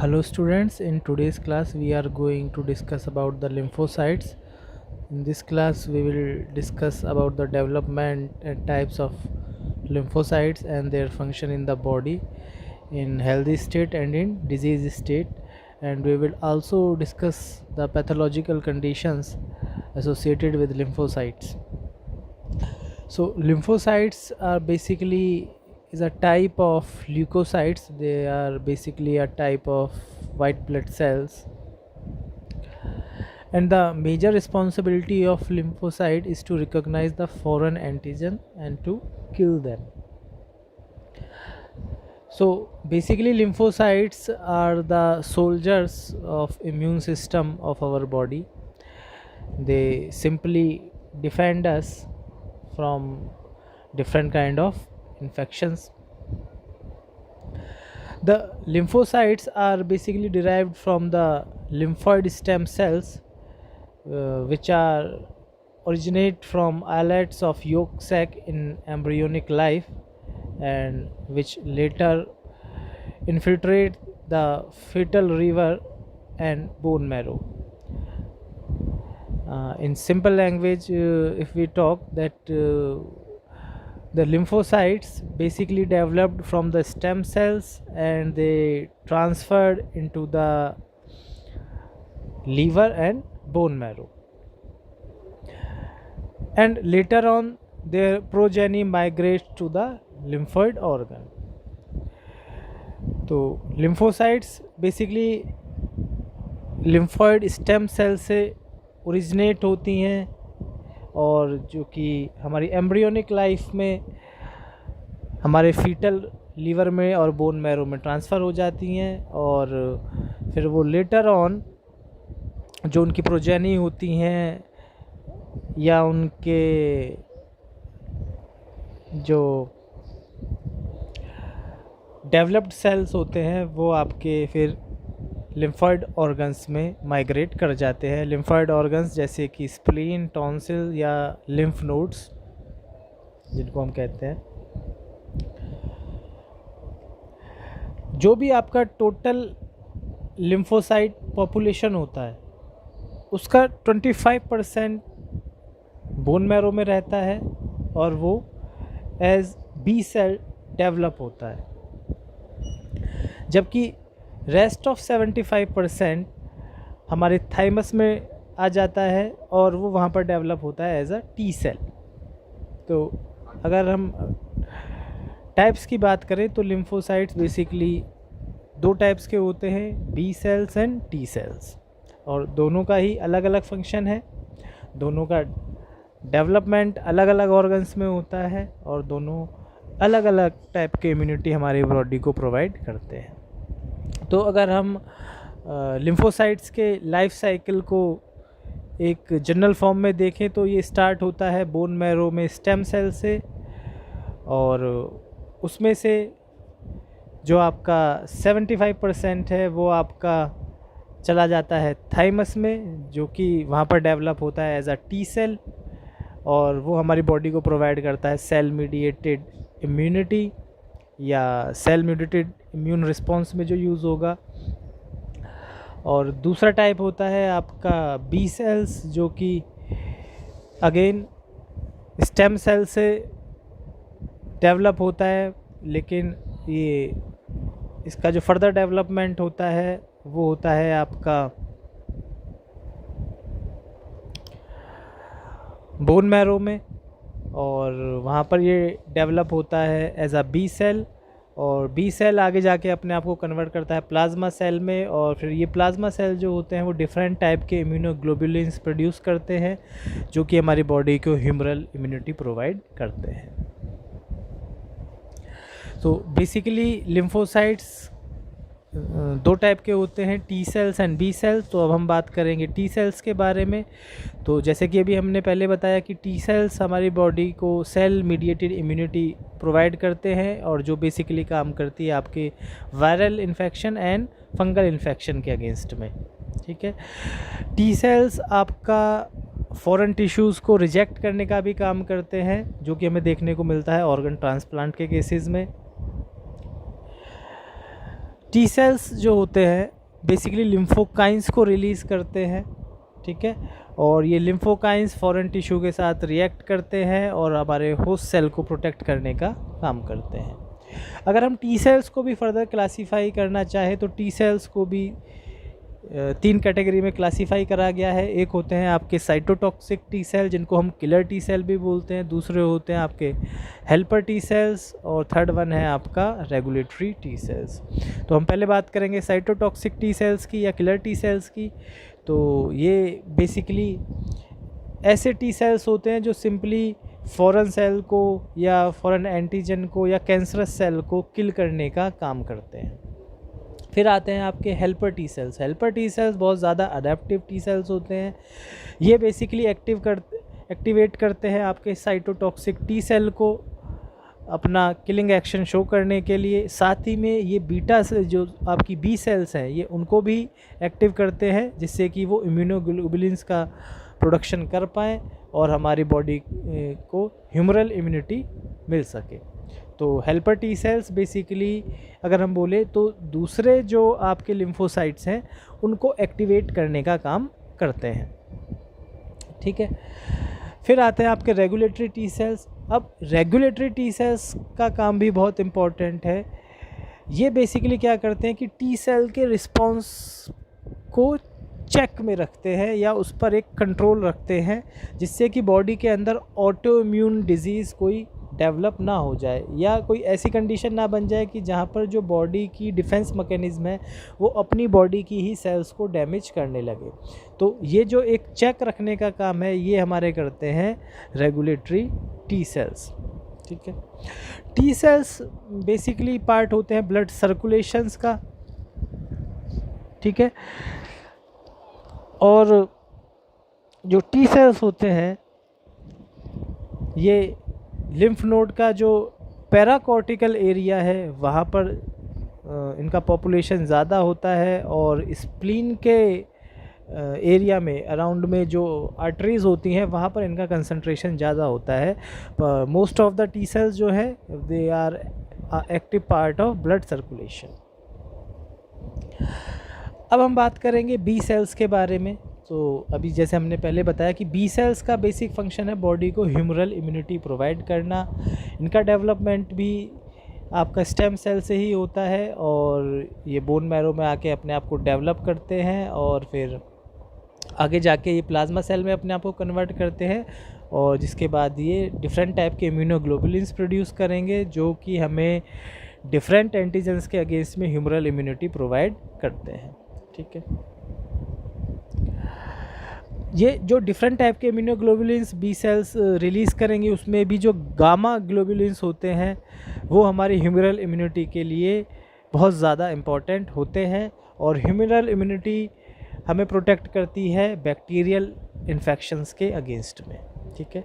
Hello students, in today's class we are going to discuss about the lymphocytes. In this class we will discuss about the development and types of lymphocytes and their function in the body in healthy state and in disease state, and we will also discuss the pathological conditions associated with lymphocytes. So lymphocytes are basically is a type of leukocytes. They are basically a type of white blood cells, and the major responsibility of lymphocyte is to recognize the foreign antigen and to kill them. So basically lymphocytes are the soldiers of immune system of our body. They simply defend us from different kind of infections. The lymphocytes are basically derived from the lymphoid stem cells, which are originate from islets of yolk sac in embryonic life, and which later infiltrate the fetal liver and bone marrow. In simple language, if we talk that the lymphocytes basically developed from the stem cells and they transferred into the liver and bone marrow, and later on their progeny migrates to the lymphoid organ. तो lymphocytes basically lymphoid stem cell से originate होती हैं, और जो कि हमारी embryonic life में हमारे फीटल लीवर में और बोन मैरो में ट्रांसफ़र हो जाती हैं, और फिर वो लेटर ऑन जो उनकी प्रोजेनी होती हैं या उनके जो डेवलप्ड सेल्स होते हैं वो आपके फिर लिम्फॉइड ऑर्गन्स में माइग्रेट कर जाते हैं. लिम्फॉइड ऑर्गन्स जैसे कि स्प्लीन, टॉन्सिल या लिम्फ नोड्स जिनको हम कहते हैं. जो भी आपका टोटल लिम्फोसाइट पॉपुलेशन होता है उसका 25% बोन मैरो में रहता है, और वो एज बी सेल डेवलप होता है, जबकि रेस्ट ऑफ 75% हमारे थाइमस में आ जाता है और वो वहाँ पर डेवलप होता है एज अ टी सेल. तो अगर हम टाइप्स की बात करें तो लिम्फोसाइट्स बेसिकली दो टाइप्स के होते हैं, B cells and T cells, और दोनों का ही अलग अलग फंक्शन है. दोनों का डेवलपमेंट अलग अलग ऑर्गन्स में होता है, और दोनों अलग अलग टाइप के इम्यूनिटी हमारी बॉडी को प्रोवाइड करते हैं. तो अगर हम लिम्फोसाइट्स के लाइफ साइकिल को एक जनरल फॉर्म में देखें तो ये स्टार्ट होता है बोन मैरो में स्टेम सेल से, और उसमें से जो आपका 75% है वो आपका चला जाता है थाइमस में, जो कि वहाँ पर डेवलप होता है एज अ टी सेल, और वो हमारी बॉडी को प्रोवाइड करता है सेल मीडिएटेड इम्यूनिटी या सेल मीडिएटेड इम्यून रिस्पॉन्स में जो यूज़ होगा. और दूसरा टाइप होता है आपका बी सेल्स, जो कि अगेन स्टेम सेल से डेवलप होता है, लेकिन ये इसका जो फर्दर डेवलपमेंट होता है वो होता है आपका बोन मैरो में, और वहाँ पर ये डेवलप होता है एज अ बी सेल, और बी सेल आगे जाके अपने आप को कन्वर्ट करता है प्लाज्मा सेल में, और फिर ये प्लाज्मा सेल जो होते हैं वो डिफरेंट टाइप के इम्यूनोग्लोबुलिन्स प्रोड्यूस करते हैं, जो कि हमारी बॉडी को ह्यूमरल इम्यूनिटी प्रोवाइड करते हैं. तो बेसिकली लिम्फोसाइट्स दो टाइप के होते हैं, T cells and B cells. तो अब हम बात करेंगे टी सेल्स के बारे में. तो जैसे कि अभी हमने पहले बताया कि टी सेल्स हमारी बॉडी को सेल मीडिएटेड इम्यूनिटी प्रोवाइड करते हैं, और जो बेसिकली काम करती है आपके viral infection and fungal infection के अगेंस्ट में. ठीक है. टी सेल्स आपका फॉरेन टिश्यूज़ को रिजेक्ट करने का भी काम करते हैं, जो कि हमें देखने को मिलता है ऑर्गन ट्रांसप्लांट के केसेस में. टी सेल्स जो होते हैं बेसिकली लिम्फोकाइंस को रिलीज़ करते हैं, ठीक है, और ये लिम्फोकाइंस फॉरेन टिश्यू के साथ रिएक्ट करते हैं और हमारे होस्ट सेल को प्रोटेक्ट करने का काम करते हैं। अगर हम टी सेल्स को भी फर्दर क्लासीफाई करना चाहें तो टी सेल्स को भी 3 कैटेगरी में क्लासीफाई करा गया है। एक होते हैं आपके साइटोटॉक्सिक टी सेल जिनको हम किलर टी सेल भी बोलते हैं, दूसरे होते हैं आपके हेल्पर टी सेल्स, और थर्ड वन है आपका रेगुलेटरी टी सेल्स। तो हम पहले बात करेंगे साइटोटॉक्सिक टी सेल्स की या किलर टी सेल्स की। तो ये बेसिकली ऐसे टी सेल्स होते हैं जो सिंपली फॉरेन सेल को या फॉरेन एंटीजन को या कैंसरस सेल को किल करने का काम करते हैं। फिर आते हैं आपके helper T cells. Helper T cells बहुत ज़्यादा अडेप्टिव टी सेल्स होते हैं। ये बेसिकली एक्टिवेट करते हैं आपके साइटोटॉक्सिक टी सेल को अपना किलिंग एक्शन शो करने के लिए। साथ ही में ये बीटा से जो आपकी बी सेल्स हैं ये उनको भी एक्टिव करते हैं जिससे कि वो इम्यूनोग्लोबुलिन्स का प्रोडक्शन कर पाएँ और हमारी बॉडी को ह्यूमरल इम्यूनिटी मिल सके। तो हेल्पर टी सेल्स बेसिकली अगर हम बोले तो दूसरे जो आपके लिम्फोसाइट्स हैं उनको एक्टिवेट करने का काम करते हैं, ठीक है। फिर आते हैं आपके रेगुलेटरी टी सेल्स। अब रेगुलेटरी टी सेल्स का काम भी बहुत इम्पॉर्टेंट है। ये बेसिकली क्या करते हैं कि टी सेल के रिस्पॉन्स को चेक में रखते हैं या उस पर एक कंट्रोल रखते हैं जिससे कि बॉडी के अंदर ऑटो इम्यून डिजीज़ कोई डेवलप ना हो जाए या कोई ऐसी कंडीशन ना बन जाए कि जहाँ पर जो बॉडी की डिफेंस मैकेनिज्म है वो अपनी बॉडी की ही सेल्स को डैमेज करने लगे। तो ये जो एक चेक रखने का काम है ये हमारे करते हैं रेगुलेटरी टी सेल्स, ठीक है। टी सेल्स बेसिकली पार्ट होते हैं ब्लड सर्कुलेशंस का, ठीक है। और जो टी सेल्स होते हैं ये लिम्फ नोड का जो पैराकॉर्टिकल एरिया है वहाँ पर इनका पॉपुलेशन ज़्यादा होता है और स्प्लीन के एरिया में अराउंड में जो आर्टरीज़ होती हैं वहाँ पर इनका कंसंट्रेशन ज़्यादा होता है। Most of the T cells जो है they are active part of blood circulation. अब हम बात करेंगे बी सेल्स के बारे में। तो अभी जैसे हमने पहले बताया कि बी सेल्स का बेसिक फंक्शन है बॉडी को ह्यूमरल इम्यूनिटी प्रोवाइड करना। इनका डेवलपमेंट भी आपका स्टेम सेल से ही होता है और ये बोन मैरो में आके अपने आप को डेवलप करते हैं और फिर आगे जाके ये प्लाज्मा सेल में अपने आप को कन्वर्ट करते हैं और जिसके बाद ये डिफरेंट टाइप के इम्यूनोग्लोबुलिन्स प्रोड्यूस करेंगे जो कि हमें डिफरेंट एंटीजेंस के अगेंस्ट में ह्यूमरल इम्यूनिटी प्रोवाइड करते हैं, ठीक है। ये जो डिफरेंट टाइप के इम्यूनोग्लोबुलिन्स बी सेल्स रिलीज़ करेंगे उसमें भी जो गामा ग्लोबुलिन्स होते हैं वो हमारी ह्यूमरल इम्यूनिटी के लिए बहुत ज़्यादा इम्पॉर्टेंट होते हैं और ह्यूमरल इम्यूनिटी हमें प्रोटेक्ट करती है बैक्टीरियल इन्फेक्शंस के अगेंस्ट में, ठीक है।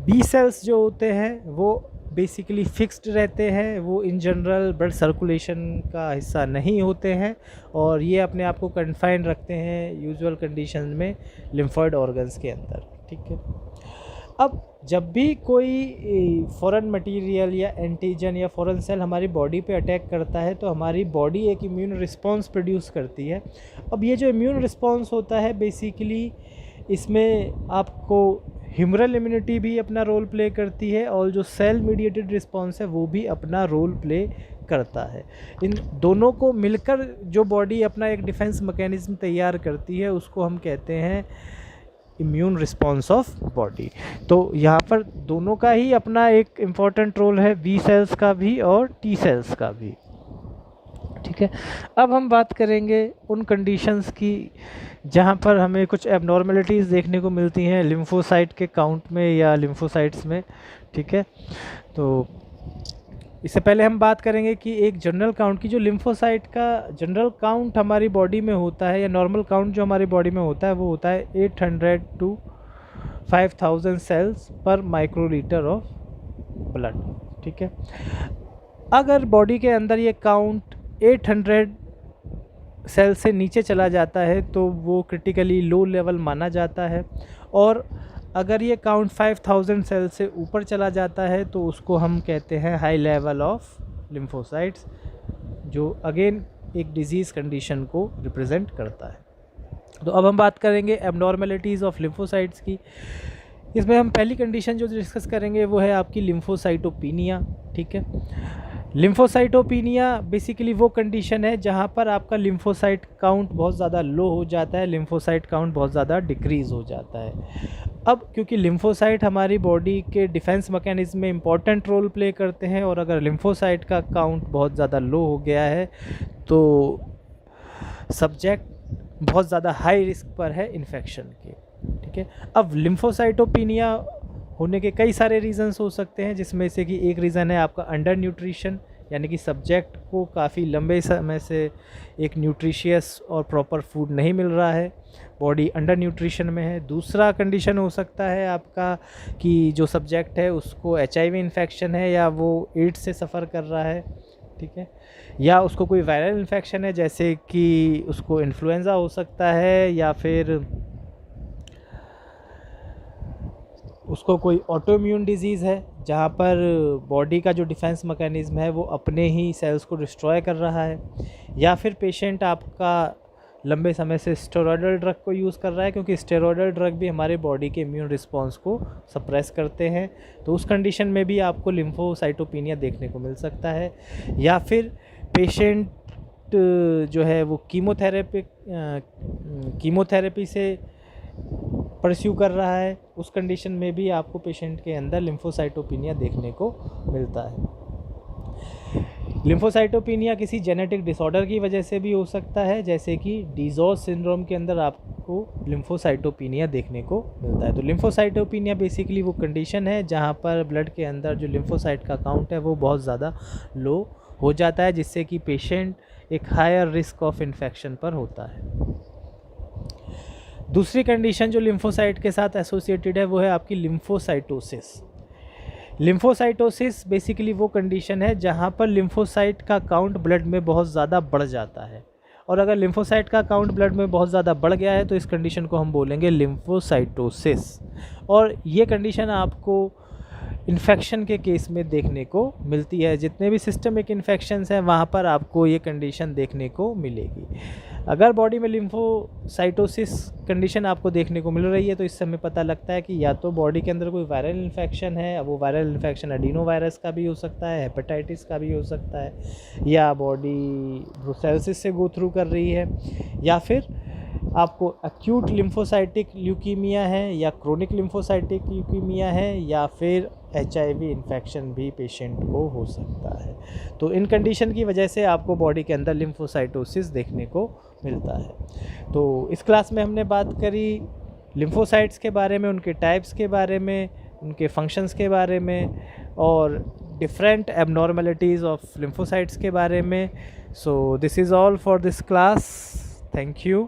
बी सेल्स जो होते हैं वो बेसिकली फिक्स्ड रहते हैं, वो इन जनरल ब्लड सर्कुलेशन का हिस्सा नहीं होते हैं और ये अपने आप को कन्फाइन रखते हैं यूजुअल कंडीशन में लिम्फॉइड ऑर्गन्स के अंदर, ठीक है। अब जब भी कोई फॉरेन मटेरियल या एंटीजन या फॉरेन सेल हमारी बॉडी पे अटैक करता है तो हमारी बॉडी एक इम्यून रिस्पॉन्स प्रोड्यूस करती है। अब ये जो इम्यून रिस्पॉन्स होता है बेसिकली इसमें आपको ह्यूमरल इम्यूनिटी भी अपना रोल प्ले करती है और जो सेल मीडिएटेड रिस्पॉन्स है वो भी अपना रोल प्ले करता है। इन दोनों को मिलकर जो बॉडी अपना एक डिफेंस मैकेनिज्म तैयार करती है उसको हम कहते हैं इम्यून रिस्पॉन्स ऑफ बॉडी। तो यहाँ पर दोनों का ही अपना एक इम्पॉर्टेंट रोल है, बी सेल्स का भी और टी सेल्स का भी, ठीक है। अब हम बात करेंगे उन कंडीशंस की जहाँ पर हमें कुछ एबनॉर्मलिटीज़ देखने को मिलती हैं लिम्फोसाइट के काउंट में या लिम्फोसाइट्स में, ठीक है। तो इससे पहले हम बात करेंगे कि एक जनरल काउंट की, जो लिम्फोसाइट का जनरल काउंट हमारी बॉडी में होता है या नॉर्मल काउंट जो हमारी बॉडी में होता है वो होता है 800 to 5000 सेल्स पर माइक्रोलीटर ऑफ ब्लड, ठीक है। अगर बॉडी के अंदर ये काउंट 800 सेल से नीचे चला जाता है तो वो क्रिटिकली लो लेवल माना जाता है और अगर ये काउंट 5000 सेल से ऊपर चला जाता है तो उसको हम कहते हैं हाई लेवल ऑफ लिम्फोसाइट्स, जो अगेन एक डिजीज़ कंडीशन को रिप्रेजेंट करता है। तो अब हम बात करेंगे एबनॉर्मेलिटीज़ ऑफ लिम्फोसाइट्स की। इसमें हम पहली कंडीशन जो डिस्कस करेंगे वो है आपकी लिम्फोसाइटोपिनिया। ठीक है, लिम्फोसाइटोपिनिया बेसिकली वो कंडीशन है जहाँ पर आपका लिम्फोसाइट काउंट बहुत ज़्यादा लो हो जाता है, लिम्फोसाइट काउंट बहुत ज़्यादा डिक्रीज़ हो जाता है। अब क्योंकि लिम्फोसाइट हमारी बॉडी के डिफेंस मैकेनिज्म में इम्पॉर्टेंट रोल प्ले करते हैं, और अगर लिम्फोसाइट का काउंट बहुत ज़्यादा लो हो गया है तो सब्जेक्ट बहुत ज़्यादा हाई रिस्क पर है इन्फेक्शन के। ठीक है, अब लिम्फोसाइटोपिनिया होने के कई सारे रीज़न्स हो सकते हैं, जिसमें से कि एक रीज़न है आपका अंडर न्यूट्रिशन, यानी कि सब्जेक्ट को काफ़ी लंबे समय से एक न्यूट्रिशियस और प्रॉपर फूड नहीं मिल रहा है, बॉडी अंडर न्यूट्रिशन में है। दूसरा कंडीशन हो सकता है आपका कि जो सब्जेक्ट है उसको HIV इन्फेक्शन है, या वो एड्स से सफ़र कर रहा है। ठीक है, या उसको कोई वायरल इन्फेक्शन है, जैसे कि उसको इन्फ्लुएंज़ा हो सकता है, या फिर उसको कोई ऑटोइम्यून डिजीज़ है जहाँ पर बॉडी का जो डिफेंस मैकेनिज्म है वो अपने ही सेल्स को डिस्ट्रॉय कर रहा है, या फिर पेशेंट आपका लंबे समय से स्टेरॉयडल ड्रग को यूज़ कर रहा है, क्योंकि स्टेरॉयडल ड्रग भी हमारे बॉडी के इम्यून रिस्पॉन्स को सप्रेस करते हैं। तो उस कंडीशन में भी आपको लिम्फोसाइटोपिनिया देखने को मिल सकता है। या फिर पेशेंट जो है वो कीमोथेरेपी से परस्यू कर रहा है, उस कंडीशन में भी आपको पेशेंट के अंदर लिम्फोसाइटोपिनिया देखने को मिलता है। लिम्फोसाइटोपिनिया किसी जेनेटिक डिसऑर्डर की वजह से भी हो सकता है, जैसे कि डिज़ोज़ सिंड्रोम के अंदर आपको लिम्फोसाइटोपिनिया देखने को मिलता है। तो लिम्फोसाइटोपिनिया बेसिकली वो कंडीशन है जहाँ पर ब्लड के अंदर जो लिम्फोसाइट का काउंट है वो बहुत ज़्यादा लो हो जाता है, जिससे कि पेशेंट एक हायर रिस्क ऑफ इन्फेक्शन पर होता है। दूसरी कंडीशन जो लिम्फोसाइट के साथ एसोसिएटेड है वो है आपकी लिम्फोसाइटोसिस। लिम्फोसाइटोसिस बेसिकली वो कंडीशन है जहाँ पर लिम्फोसाइट का काउंट ब्लड में बहुत ज़्यादा बढ़ जाता है, और अगर लिम्फोसाइट का काउंट ब्लड में बहुत ज़्यादा बढ़ गया है तो इस कंडीशन को हम बोलेंगे लिम्फोसाइटोसिस। और ये कंडीशन आपको इन्फेक्शन के केस में देखने को मिलती है। जितने भी सिस्टमिक इन्फेक्शंस हैं वहाँ पर आपको ये कंडीशन देखने को मिलेगी। अगर बॉडी में लिम्फोसाइटोसिस कंडीशन आपको देखने को मिल रही है तो इससे हमें पता लगता है कि या तो बॉडी के अंदर कोई वायरल इन्फेक्शन है, वो वायरल इन्फेक्शन एडिनो वायरस का भी हो सकता है, हेपेटाइटिस का भी हो सकता है, या बॉडी ब्रुसेलोसिस से गो थ्रू कर रही है, या फिर आपको एक्यूट लिम्फोसाइटिक ल्यूकीमिया है, या क्रोनिक लिम्फोसाइटिक ल्यूकीमिया है, या फिर HIV इन्फेक्शन भी पेशेंट को हो सकता है। तो इन कंडीशन की वजह से आपको बॉडी के अंदर लिम्फोसाइटोसिस देखने को मिलता है। तो इस क्लास में हमने बात करी लिम्फोसाइट्स के बारे में, उनके टाइप्स के बारे में, उनके फंक्शंस के बारे में, और डिफरेंट एबनॉर्मलिटीज़ ऑफ लिम्फोसाइट्स के बारे में। So this is all for this class. Thank you.